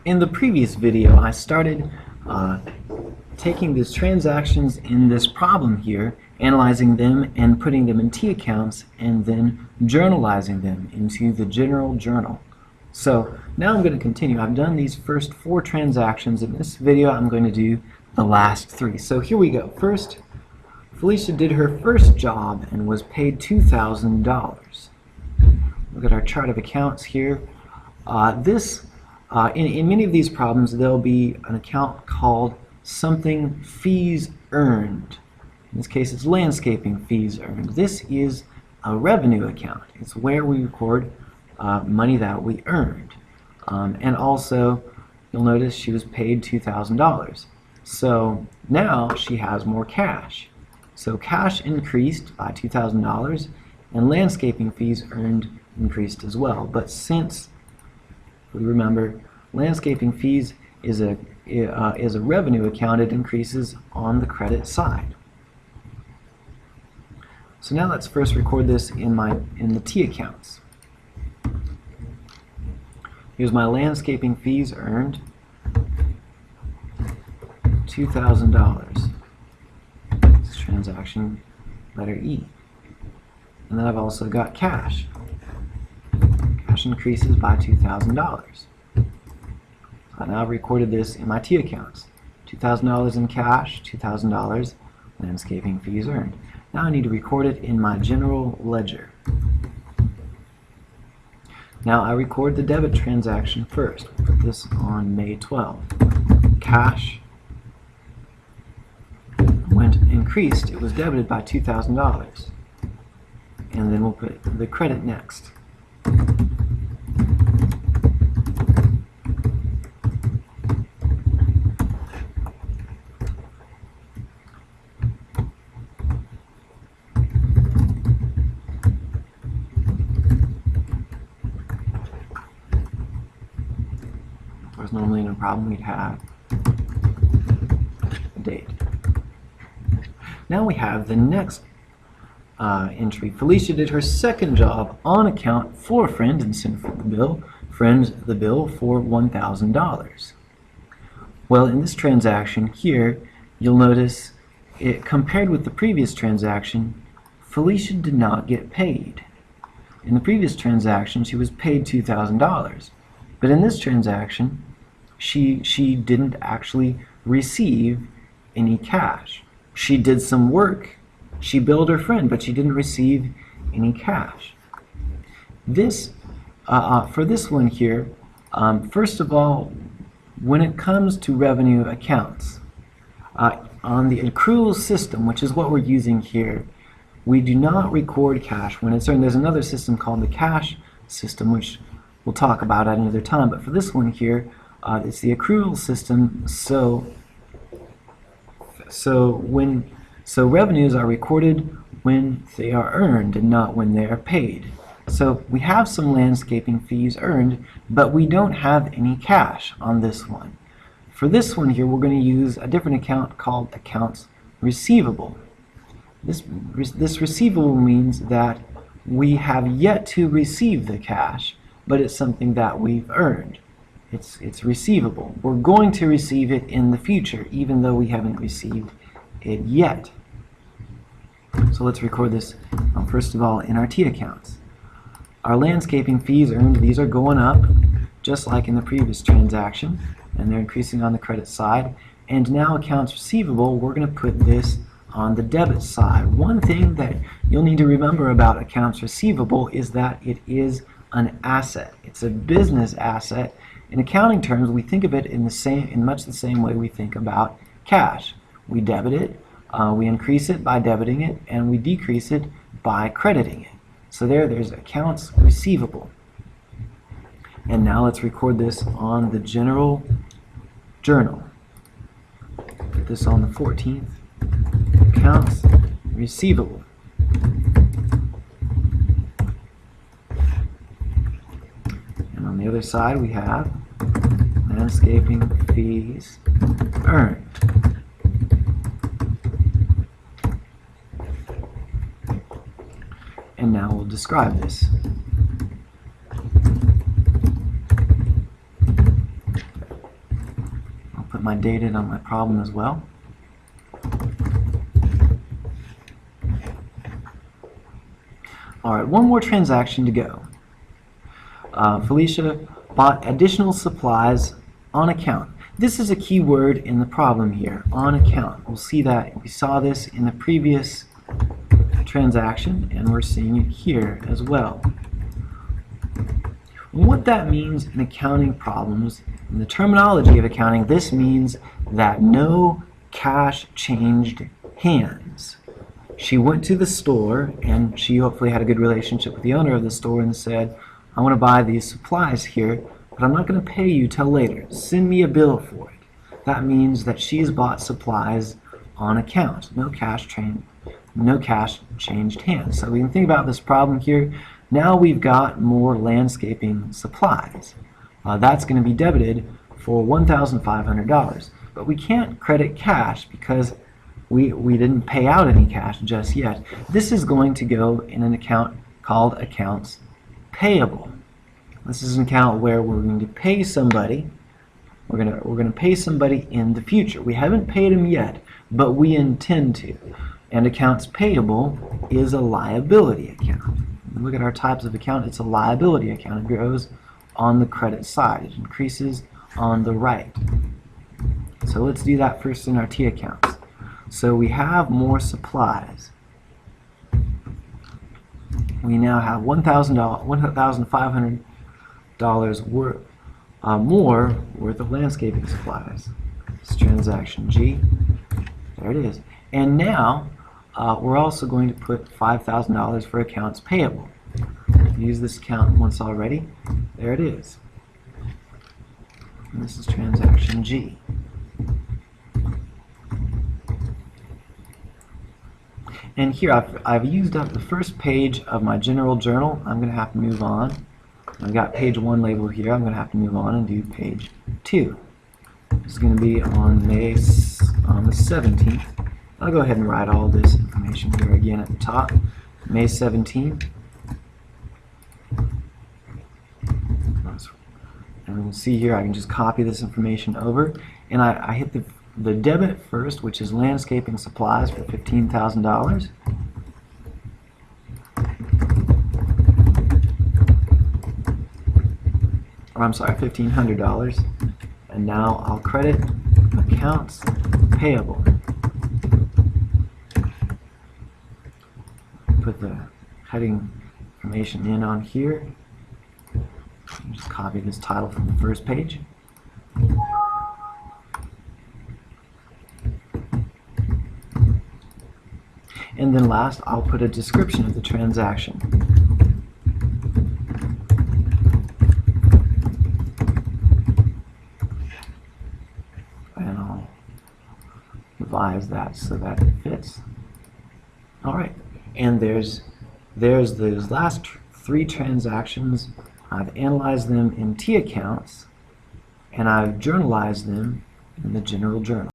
In the previous video, I started taking these transactions in this problem here, analyzing them and putting them in T accounts, and then journalizing them into the general journal. So now I'm going to continue. I've done these first 4 transactions. In this video, I'm going to do the last 3. So here we go. First, Felicia did her first job and was paid $2,000. Look at our chart of accounts here. In many of these problems, there'll be an account called something fees earned. In this case, it's landscaping fees earned. This is a revenue account. It's where we record money that we earned. And also, you'll notice she was paid $2,000. So now she has more cash. So cash increased by $2,000, and landscaping fees earned increased as well. But since we remember landscaping fees is a revenue account, it increases on the credit side. So now let's first record this in the T accounts. Here's my landscaping fees earned, $2,000. This is transaction letter E. And then I've also got cash. Cash increases by $2,000. I now recorded this in my T accounts. $2,000 in cash, $2,000 landscaping fees earned. Now I need to record it in my general ledger. Now I record the debit transaction first. We'll put this on May 12. Cash increased. It was debited by $2,000. And then we'll put the credit next. Whereas normally in a problem we'd have a date. Now we have the next entry. Felicia did her second job on account for a friend and sent the bill for $1,000. Well, in this transaction here, you'll notice it compared with the previous transaction, Felicia did not get paid. In the previous transaction, she was paid $2,000, but in this transaction, she didn't actually receive any cash. She did some work. She billed her friend, but she didn't receive any cash. This, for this one here, first of all, when it comes to revenue accounts, on the accrual system, which is what we're using here, we do not record cash when it's earned. There's another system called the cash system, which we'll talk about at another time. But for this one here, it's the accrual system. So revenues are recorded when they are earned and not when they are paid. So we have some landscaping fees earned, but we don't have any cash on this one. For this one here, we're going to use a different account called accounts receivable. This receivable means that we have yet to receive the cash, but it's something that we've earned. It's receivable. We're going to receive it in the future, even though we haven't received it yet. So let's record this first of all in our T accounts. Our landscaping fees earned, these are going up just like in the previous transaction, and they're increasing on the credit side. And now accounts receivable, we're going to put this on the debit side. One thing that you'll need to remember about accounts receivable is that it is an asset. It's a business asset. In accounting terms, we think of it in much the same way we think about cash. We debit it, we increase it by debiting it, and we decrease it by crediting it. So there's accounts receivable. And now let's record this on the general journal. Put this on the 14th. Accounts receivable. And on the other side we have landscaping fees earned. And now we'll describe this. my data on my problem as well. Alright, one more transaction to go. Felicia bought additional supplies on account. This is a key word in the problem here, on account. We'll see that, we saw this in the previous transaction, and we're seeing it here as well. What that means in accounting problems, in the terminology of accounting, this means that no cash changed hands. She went to the store, and she hopefully had a good relationship with the owner of the store and said, I want to buy these supplies here, but I'm not going to pay you till later. Send me a bill for it. That means that she's bought supplies on account. No cash changed hands. So we can think about this problem here. Now we've got more landscaping supplies. That's going to be debited for $1,500. But we can't credit cash because we didn't pay out any cash just yet. This is going to go in an account called accounts payable. This is an account where we're going to pay somebody. We're going to pay somebody in the future. We haven't paid them yet, but we intend to. And accounts payable is a liability account. Look at our types of account. It's a liability account. It grows on the credit side. It increases on the right. So let's do that first in our T accounts. So we have more supplies. We now have $1,500 more worth of landscaping supplies. It's transaction G. There it is. And now we're also going to put $5,000 for accounts payable. I've used this account once already. There it is. And this is transaction G. And here I've used up the first page of my general journal. I'm going to have to move on. I've got page 1 labeled here. I'm going to have to move on and do page 2. It's going to be on the 17th. I'll go ahead and write all this information here again at the top. May 17th. And we can see here I can just copy this information over. And I hit the debit first, which is landscaping supplies for $15,000. Or I'm sorry, $1,500. And now I'll credit accounts payable. Put the heading information in on here. Just copy this title from the first page. And then last, I'll put a description of the transaction. And I'll revise that so that it fits. All right. And there's those last 3 transactions. I've analyzed them in T accounts, and I've journalized them in the general journal.